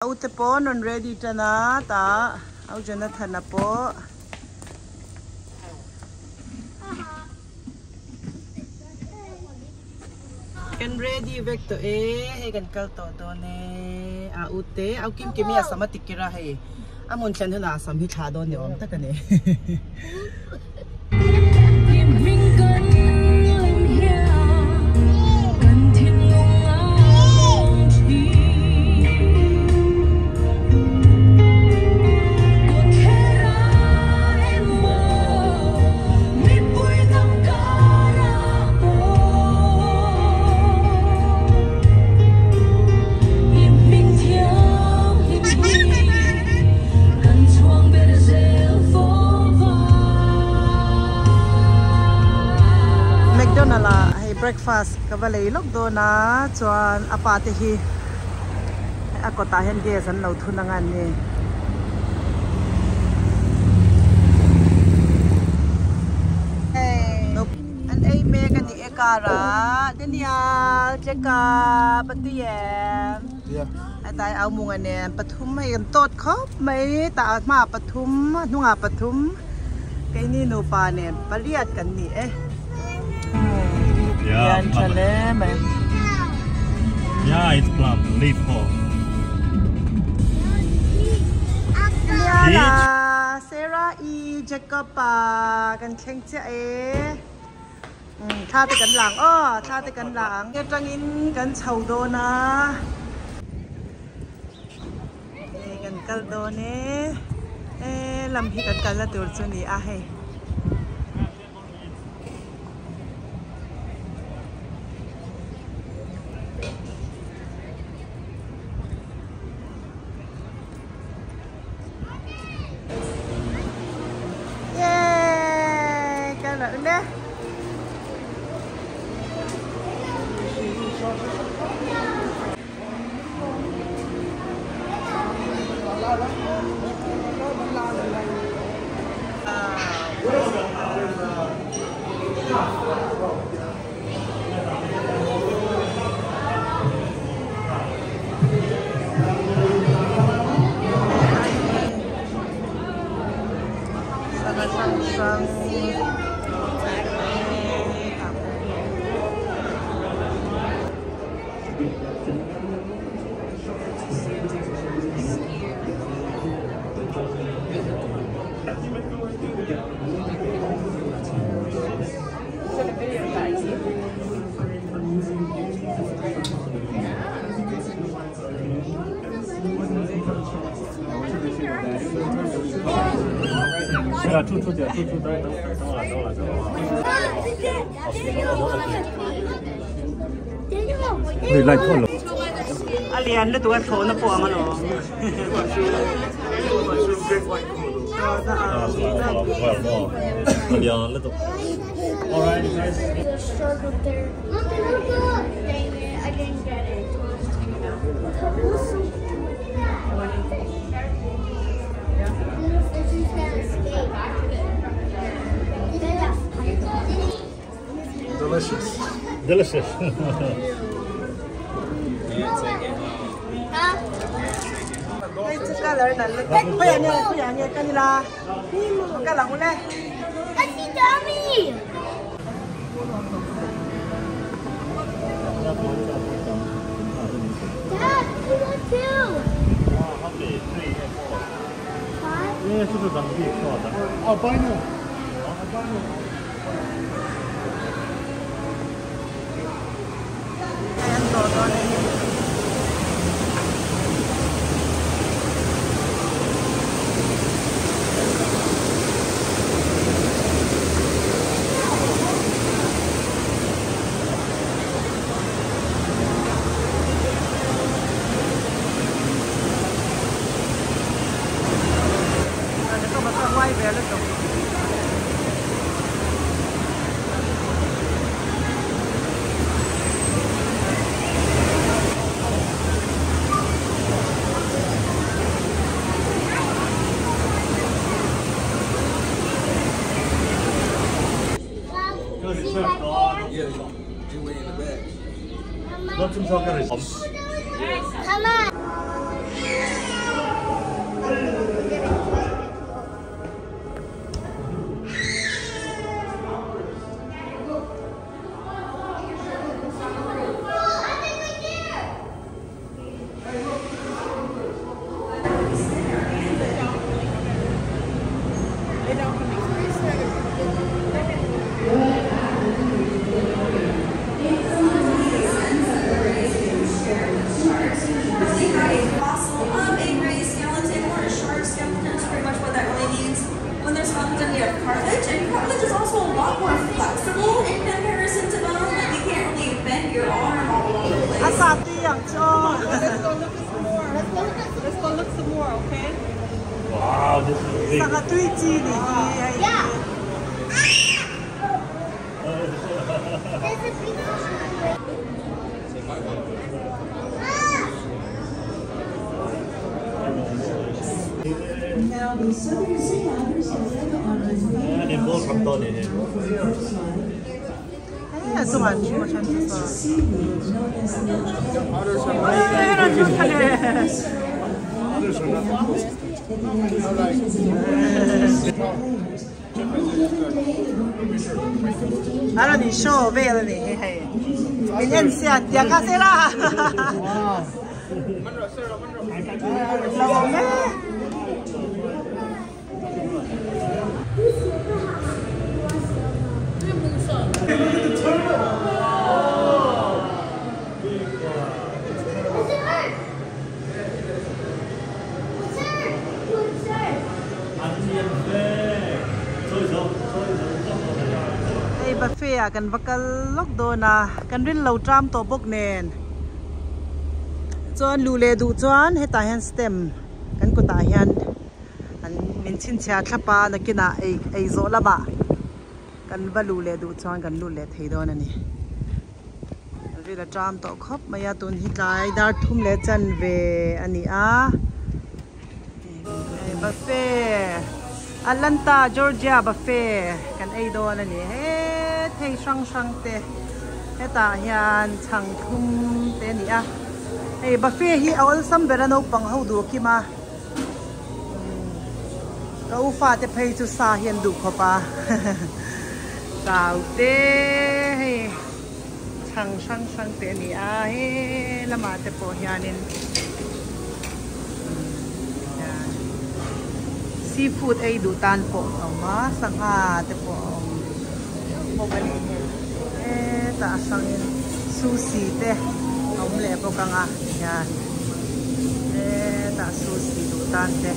Au te po non ready tana ta au jana thana po kan ready vek to he kan kal to ne a ute au kim kimi asama tikira he amon chan huna asam hi tha do ne om ta kane breakfast kavalei lok do na chuan apa te hi akota hen ge san lo thuna ngan ni an ei me kan ni ekara denial cheka patuyem atai au mung ane pathum mai kan tot khop mai ta ma pathum nunga pathum kai ni no pa ne paliat kan ni Yeah, it's plum, leaf hole. Yeah, Sarah E. Jacob kan cheng che tha te kan lang tha te kan lang ke tangin kan chau do na kan kal do ne lam hi kan kal la tur chu ni a he Người lại thôi rồi. Alien nó tụi thổ nó bỏ mà nó. Alright. I didn't get it. Delicious. Delicious. Color na kuya kanila. Kala ko le. Kasi dami. Dad, we want two. How many? 3 and 4. 5? Yeah, 这个咱们可以跳的。albino. Albino. Ayan todo na yun. Not some chocolate. Come on. some more, okay? Wow, this is big. Saka tuichi ni. Yeah. There's a big Now the Southern Sealanders have led on a And in both from Tony. 예, 좀 안 주고 찬스서. seaweed known as the Ano ni show vela ni hey. Minyan siya dia ka sera. Lawang na. Buffet kan bakal lok do na kan rin lo tram to bok nen chuan lu le du chuan heta hian stem kan ko ta hian an min chin chha thlapa na kina ei zo la ba kan ba lu le du chuan kan lu le thei do na ni ri la tram to khop maya tun hi tlai dar thum le chan ve ani a buffet Atlanta Georgia buffet kan ei do na ni he thei sang sang te heta hian chang thum te ni a ei buffet hi awal sam berano pang ho du ki ma ka u fa te phei chu sa hian du khopa tau te he chang sang sang te ni a he lama te po hianin seafood ay dutan po ma sangha te po po kali taasang sushi te le po ka nga yan ta sushi dutan te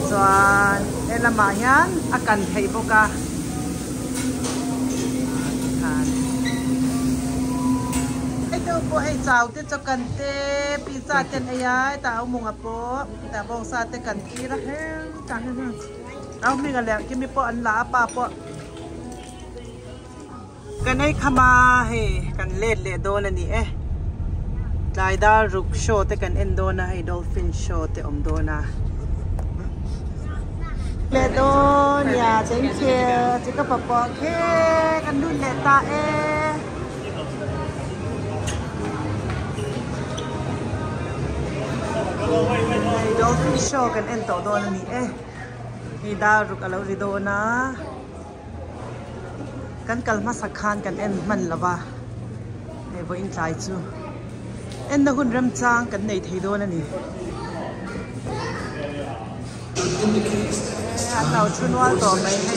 chuan lama yan akan thei po ka ito po ay chow te chokan te pizza ten ayay tao mga po tabong sa te kan tira henเอาไม่กันแล้วกินไม่พออันลาป้าพอกันให้ขมาให้กันเล่นโดนนี่ลายดารุกโชว์แต่กันเอ็นโดนะให้ดอลฟินโชว์แต่อมโดนะเล่นโดนอย่าเจ๊งเชียร์จิกกับปอเคกันดูเล่นตาดอลฟินโชว์กันเอ็นโตโดนนี่นี่ดารุกอะไรริโดนะกันกัลมาสักขันกันเอ็นมันละวะบ่อินใจจูเอ็นนะหุ่นรำจางกันในไทยโดนนี่เราชุนว่าต่อไปให้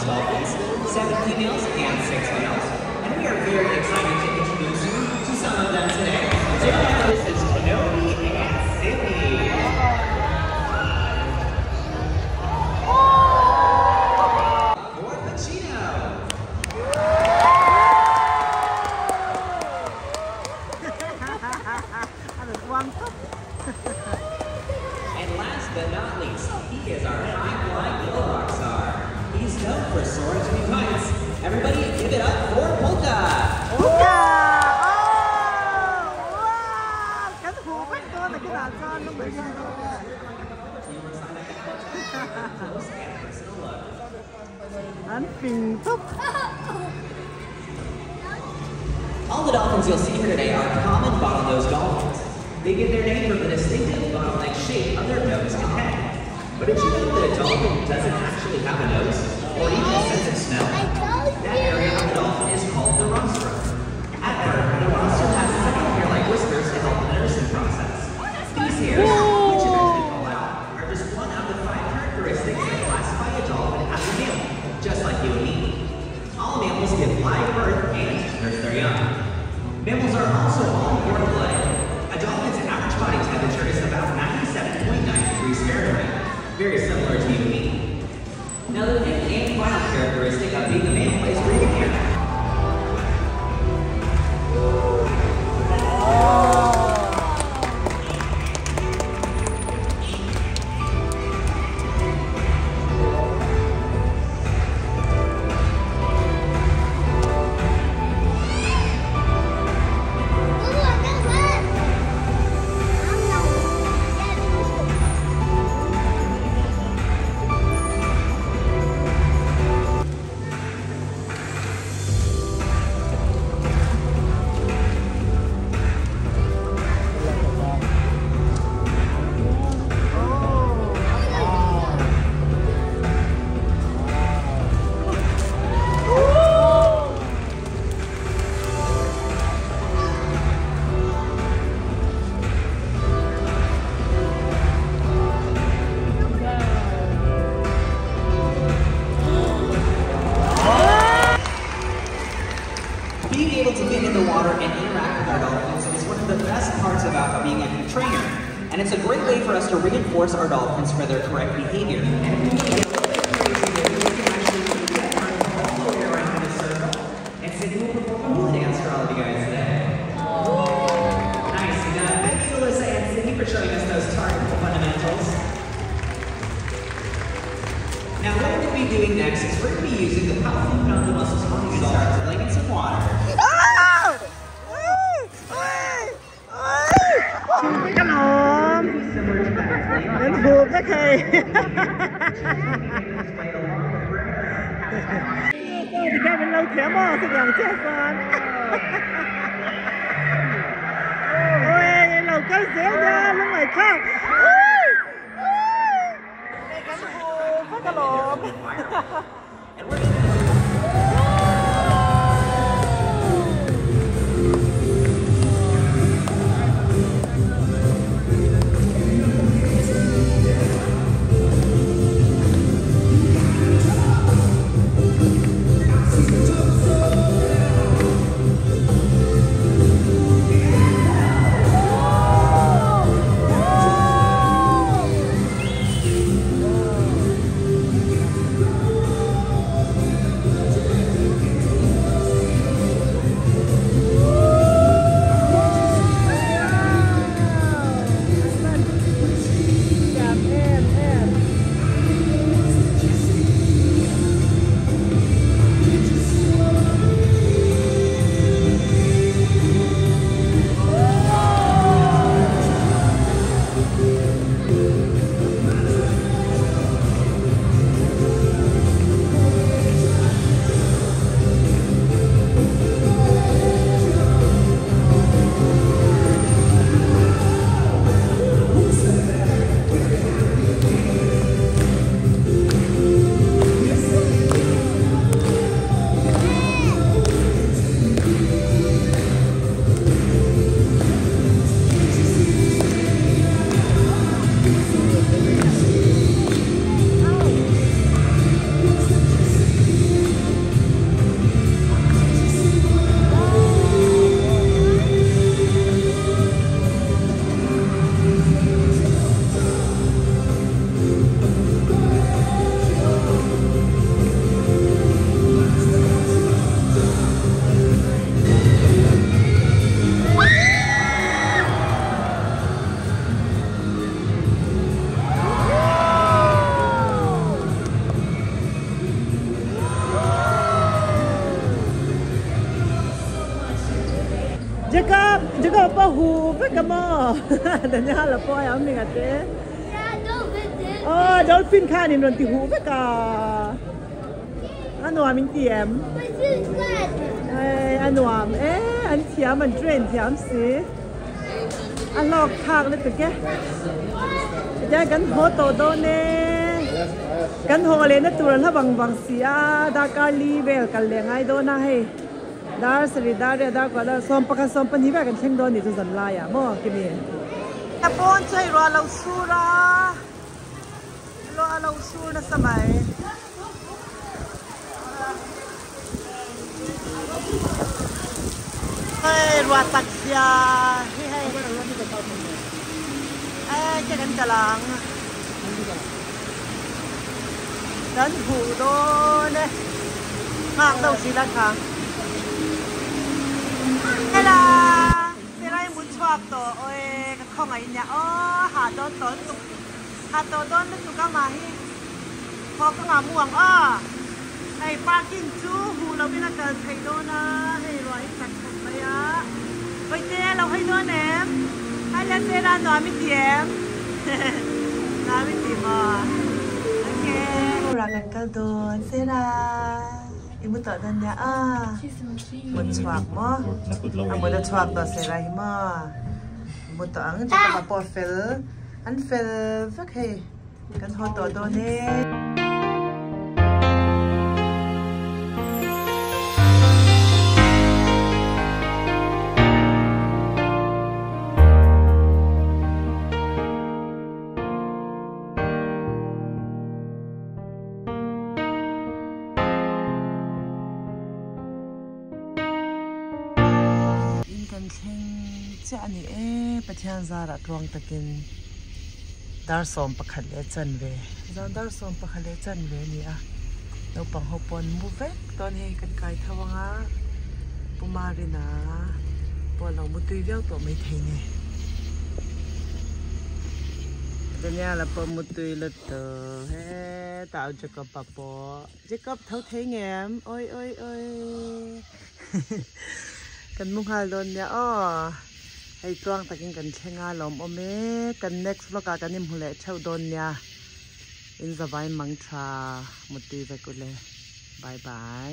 Dolphins, 7 females and 6 males, and we are very excited to introduce you to some of them today. This is Kenobi and Silly. For Pacino. And last but not least, he is our high-flying little rock star. He's known for soaring to new heights. Everybody give it up for Polka! Polka! Oh! Wow! Cái hú quét con là cái đàn son nó mới ra anh phình tốc. All the dolphins you'll see here today are common bottlenose dolphins. They get their name from the distinctive bottle-like shape of their nose and head. But did you know that a dolphin doesn't actually have a nose, or even a sense of smell? That area of the dolphin is called the rostrum. At birth, the rostrum has second hair-like whiskers to help the nursing process. These hairs, which eventually fall out, are just one out of the 5 characteristics that classify a dolphin as a mammal, just like you and me. All mammals give live birth and nurse their young. Mammals are also all warm-blooded. A parts about being a good trainer, and it's a great way for us to reinforce our dolphins for their correct behavior. And we can actually get all the way around in a circle, and Cindy will perform a hula dance for all of you guys today. Nice. Thank you, Alyssa and Cindy, for showing us those target fundamentals. Now, what we're going to be doing next is we're going to be using the powerful abdominal muscles on these start to lay in some water. Đến buộc các thầy. Thì cái bên lâu thiếu mò thì làm chết con. Ôi, cái lâu cao xéo nha, lúc mày khóc. Cái cánh hồ phát cả lộn. Jacob apa hu bekamo danya la po ya mi ngate oh dolphin kha ni non ti hu beka anwa min tiem anwa an tiam an train tiam si an lok khak le te ke ja kan ho to do ne kan ho le na turan ha bang sia da ka li vel kal le ngai do na he Dar seri dar ya dar kalau sompak sompan ni bagan ceng don itu zan lah ya, mo kini. Apon cai roa lau sura, roa lau sura samai. Hey roa taksia, hey jangan jalan. Dan hudon, hang tau silakan. Hello, sila yung muchwak to. Oy, kakong ay niya. Oh, hato don na suka mahi. Hoko nga muang. Oh, ay parking chu. Hulaw binagkal kay do na. Ay, roy, kakong kaya. Oy, tiya, law kay do nem. Hala, sila, no, amin tiem. Amin tiem, oh. Okay. Uragan ka doon, sila. Ibu tak tanya mencuak mo, kamu dah cuak dah serai mo. Ibu tak ang cakap apa fel, fel, okay, kan hot do ne. cha niประเทศซาระทวงตะกินดาร์สอมปะขันเลจันเวจานดาร์สอมปะขันเลจันเวนี่อ่ะเราปังหปอนมูเวกตอนนี้กันไกลทวังอ่ะปุมารินาปอนเรามุตุยเวลตัวไม่เทเนี่ยตอนนี้เราปอนมุตุยละตัวเฮ้ตาวจะกับปะปอจะกับเท่าเทงแงมโอ้ยกันมุขฮาลอนเนี่ยอ้อให้ตวงตะกินกันเชงาลมโอเมกัน next vlog กันนิ่มหุ่นเละเช่าโดนเนี่ยอินสบายมังทรามุตุยไปกุเลยบายบาย